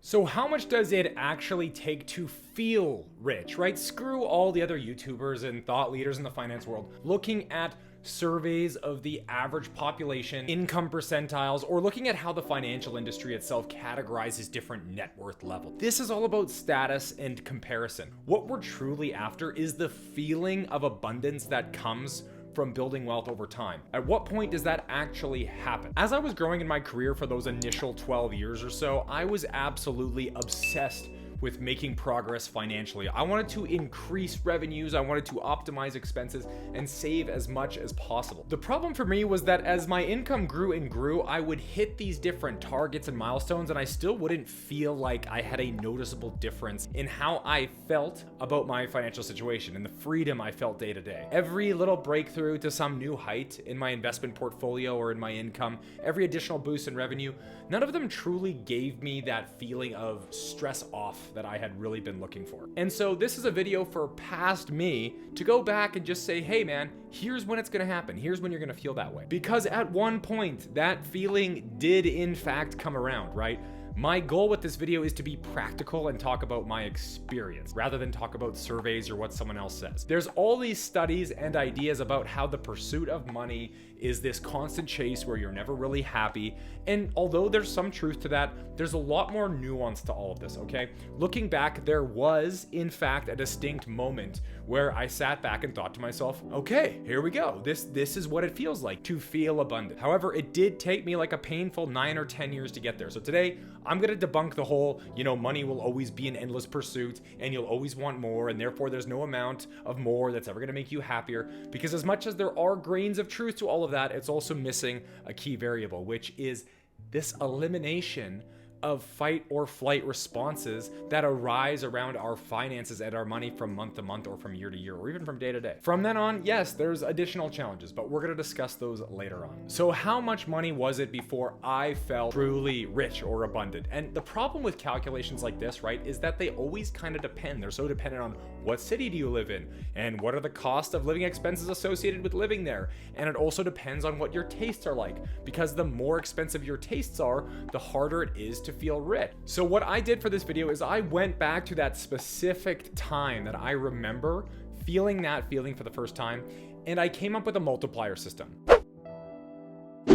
So how much does it actually take to feel rich, right? Screw all the other YouTubers and thought leaders in the finance world looking at surveys of the average population, income percentiles, or looking at how the financial industry itself categorizes different net worth levels. This is all about status and comparison. What we're truly after is the feeling of abundance that comes from building wealth over time. At what point does that actually happen? As I was growing in my career for those initial 12 years or so, I was absolutely obsessed with making progress financially. I wanted to increase revenues, I wanted to optimize expenses, and save as much as possible. The problem for me was that as my income grew and grew, I would hit these different targets and milestones, and I still wouldn't feel like I had a noticeable difference in how I felt about my financial situation and the freedom I felt day to day. Every little breakthrough to some new height in my investment portfolio or in my income, every additional boost in revenue, none of them truly gave me that feeling of stress off that I had really been looking for. And so this is a video for past me to go back and just say, hey man, here's when it's gonna happen. Here's when you're gonna feel that way. Because at one point, that feeling did in fact come around, right? My goal with this video is to be practical and talk about my experience rather than talk about surveys or what someone else says. There's all these studies and ideas about how the pursuit of money is this constant chase where you're never really happy. And although there's some truth to that, there's a lot more nuance to all of this, okay? Looking back, there was in fact a distinct moment where I sat back and thought to myself, okay, here we go. This is what it feels like to feel abundant. However, it did take me like a painful 9 or 10 years to get there. So today, I'm gonna debunk the whole, money will always be an endless pursuit and you'll always want more and therefore there's no amount of more that's ever gonna make you happier. Because as much as there are grains of truth to all of that, it's also missing a key variable, which is this elimination of fight or flight responses that arise around our finances and our money from month to month or from year to year or even from day to day. From then on, yes, there's additional challenges, but we're going to discuss those later on. So how much money was it before I felt truly rich or abundant? And the problem with calculations like this, right, is that they always kind of depend. They're so dependent on what city do you live in and what are the cost of living expenses associated with living there. And it also depends on what your tastes are like, because the more expensive your tastes are, the harder it is to feel rich. So what I did for this video is I went back to that specific time that I remember feeling that feeling for the first time, and I came up with a multiplier system.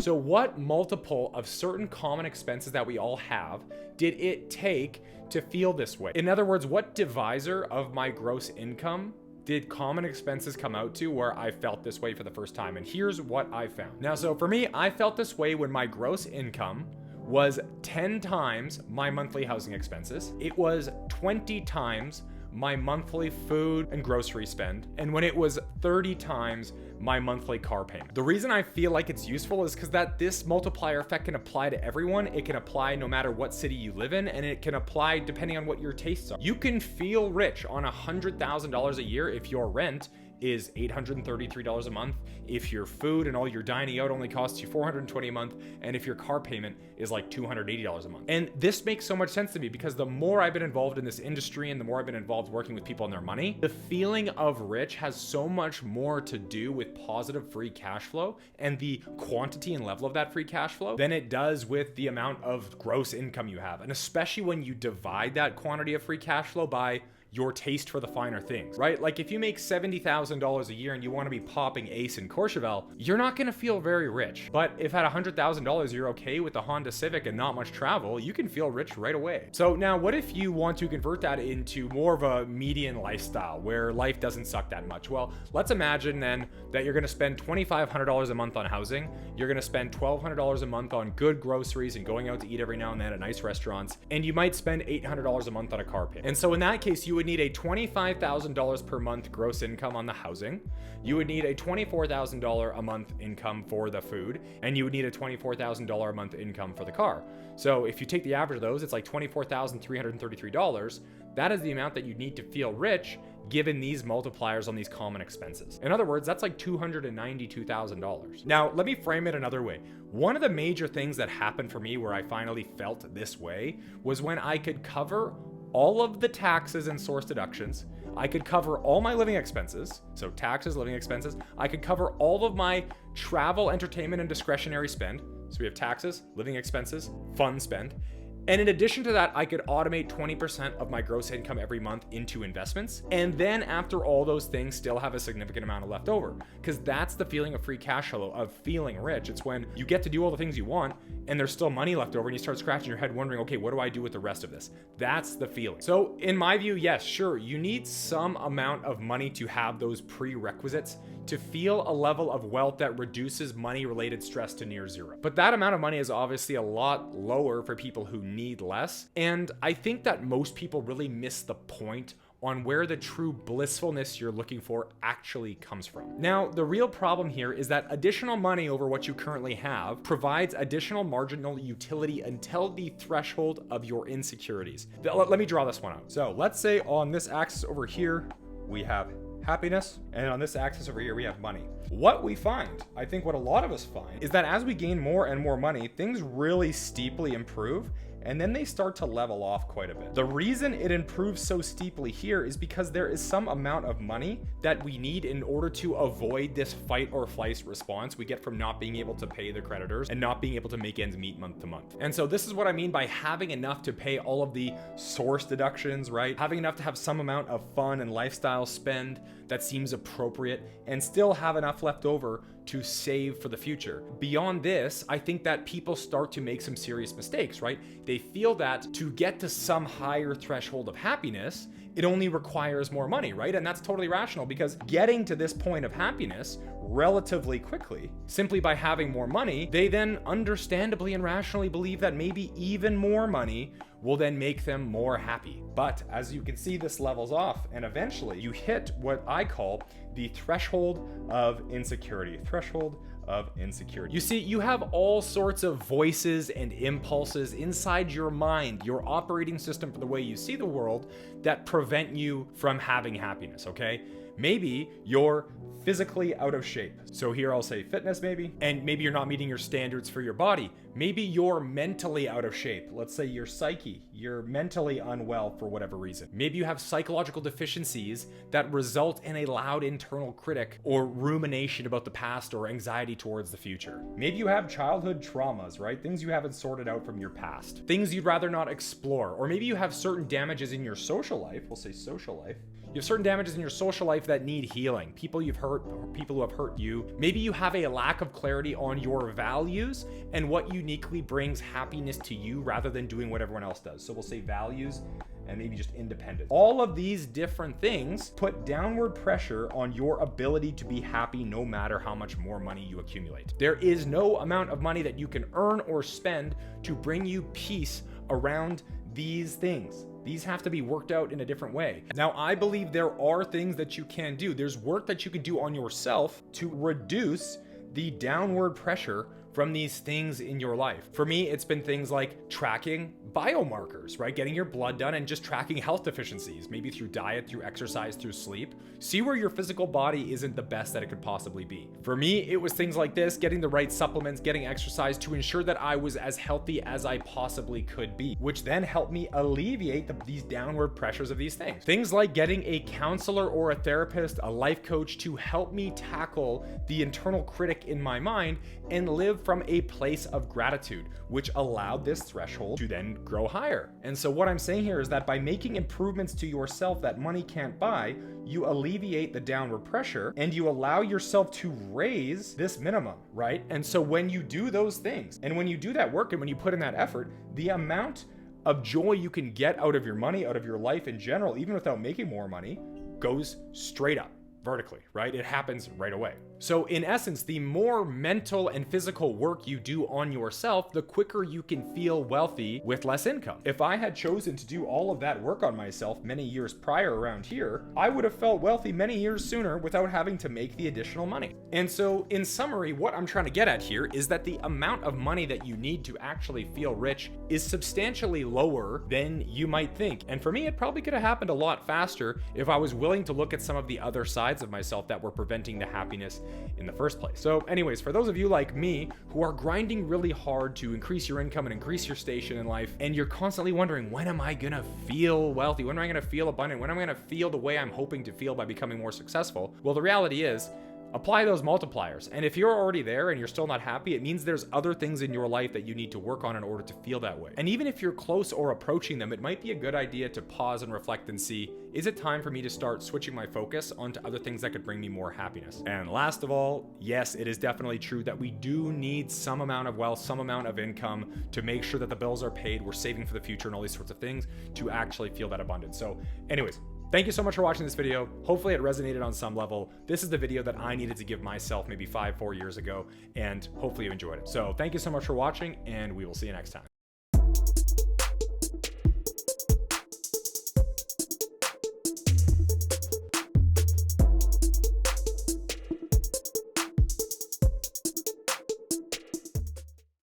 So what multiple of certain common expenses that we all have did it take to feel this way? In other words, what divisor of my gross income did common expenses come out to where I felt this way for the first time? And here's what I found. Now, so for me, I felt this way when my gross income was 10 times my monthly housing expenses. It was 20 times my monthly food and grocery spend, and when it was 30 times my monthly car payment. The reason I feel like it's useful is because this multiplier effect can apply to everyone. It can apply no matter what city you live in, and it can apply depending on what your tastes are. You can feel rich on $100,000 a year if your rent is $833 a month, if your food and all your dining out only costs you $420 a month, and if your car payment is like $280 a month. And this makes so much sense to me because the more I've been involved in this industry and the more I've been involved working with people on their money, the feeling of rich has so much more to do with positive free cash flow and the quantity and level of that free cash flow than it does with the amount of gross income you have. And especially when you divide that quantity of free cash flow by your taste for the finer things, right? Like if you make $70,000 a year and you want to be popping Ace in Courchevel, you're not going to feel very rich. But if at $100,000 you're okay with the Honda Civic and not much travel, you can feel rich right away. So now what if you want to convert that into more of a median lifestyle where life doesn't suck that much? Well, let's imagine then that you're going to spend $2,500 a month on housing. You're going to spend $1,200 a month on good groceries and going out to eat every now and then at nice restaurants. And you might spend $800 a month on a car payment. And so in that case, you would need a $25,000 per month gross income on the housing. You would need a $24,000 a month income for the food, and you would need a $24,000 a month income for the car. So if you take the average of those, it's like $24,333. That is the amount that you need to feel rich given these multipliers on these common expenses. In other words, that's like $292,000. Now, let me frame it another way. One of the major things that happened for me where I finally felt this way was when I could cover all of the taxes and source deductions. I could cover all my living expenses, so taxes, living expenses. I could cover all of my travel, entertainment, and discretionary spend. So we have taxes, living expenses, fun spend. And in addition to that, I could automate 20% of my gross income every month into investments. And then after all those things, still have a significant amount of left over. Because that's the feeling of free cash flow, of feeling rich. It's when you get to do all the things you want and there's still money left over and you start scratching your head wondering, okay, what do I do with the rest of this? That's the feeling. So in my view, yes, sure, you need some amount of money to have those prerequisites to feel a level of wealth that reduces money-related stress to near zero. But that amount of money is obviously a lot lower for people who need less. And I think that most people really miss the point on where the true blissfulness you're looking for actually comes from. Now, the real problem here is that additional money over what you currently have provides additional marginal utility until the threshold of your insecurities. Let me draw this one out. So let's say on this axis over here, we have happiness, and on this axis over here, we have money. What we find, I think what a lot of us find, is that as we gain more and more money, things really steeply improve, and then they start to level off quite a bit. The reason it improves so steeply here is because there is some amount of money that we need in order to avoid this fight or flight response we get from not being able to pay the creditors and not being able to make ends meet month to month. And so this is what I mean by having enough to pay all of the source deductions, right? Having enough to have some amount of fun and lifestyle spend that seems appropriate and still have enough left over to save for the future. Beyond this, I think that people start to make some serious mistakes, right? They feel that to get to some higher threshold of happiness, it only requires more money, right? And that's totally rational because getting to this point of happiness relatively quickly, simply by having more money, they then understandably and rationally believe that maybe even more money will then make them more happy. But as you can see, this levels off and eventually you hit what I call the threshold of insecurity. You see, you have all sorts of voices and impulses inside your mind, your operating system for the way you see the world, that prevent you from having happiness, okay? Maybe you're physically out of shape. So here I'll say fitness maybe, and maybe you're not meeting your standards for your body. Maybe you're mentally out of shape. Let's say your psyche, you're mentally unwell for whatever reason. Maybe you have psychological deficiencies that result in a loud internal critic or rumination about the past or anxiety towards the future. Maybe you have childhood traumas, right? Things you haven't sorted out from your past, things you'd rather not explore. Or maybe you have certain damages in your social life. We'll say social life. You have certain damages in your social life that need healing. People you've hurt or people who have hurt you. Maybe you have a lack of clarity on your values and what uniquely brings happiness to you rather than doing what everyone else does. So we'll say values and maybe just independence. All of these different things put downward pressure on your ability to be happy no matter how much more money you accumulate. There is no amount of money that you can earn or spend to bring you peace around these things. These have to be worked out in a different way. Now, I believe there are things that you can do. There's work that you can do on yourself to reduce the downward pressure from these things in your life. For me, it's been things like tracking biomarkers, right? Getting your blood done and just tracking health deficiencies, maybe through diet, through exercise, through sleep. See where your physical body isn't the best that it could possibly be. For me, it was things like this, getting the right supplements, getting exercise to ensure that I was as healthy as I possibly could be, which then helped me alleviate these downward pressures of these things. Things like getting a counselor or a therapist, a life coach to help me tackle the internal critic in my mind and live from a place of gratitude, which allowed this threshold to then grow higher. And so what I'm saying here is that by making improvements to yourself that money can't buy, you alleviate the downward pressure and you allow yourself to raise this minimum, right? And so when you do those things and when you do that work and when you put in that effort, the amount of joy you can get out of your money, out of your life in general, even without making more money, goes straight up. Vertically, right? It happens right away. So in essence, the more mental and physical work you do on yourself, the quicker you can feel wealthy with less income. If I had chosen to do all of that work on myself many years prior around here, I would have felt wealthy many years sooner without having to make the additional money. And so in summary, what I'm trying to get at here is that the amount of money that you need to actually feel rich is substantially lower than you might think. And for me, it probably could have happened a lot faster if I was willing to look at some of the other sides of myself that were preventing the happiness in the first place. So anyways, for those of you like me who are grinding really hard to increase your income and increase your station in life, and you're constantly wondering, when am I gonna feel wealthy? When am I gonna feel abundant? When am I gonna feel the way I'm hoping to feel by becoming more successful? Well, the reality is, apply those multipliers. And if you're already there and you're still not happy, it means there's other things in your life that you need to work on in order to feel that way. And even if you're close or approaching them, it might be a good idea to pause and reflect and see, is it time for me to start switching my focus onto other things that could bring me more happiness? And last of all, yes, it is definitely true that we do need some amount of wealth, some amount of income to make sure that the bills are paid, we're saving for the future and all these sorts of things to actually feel that abundance. So anyways, thank you so much for watching this video. Hopefully it resonated on some level. This is the video that I needed to give myself maybe 5-4 years ago, and hopefully you enjoyed it. So thank you so much for watching, and we will see you next time.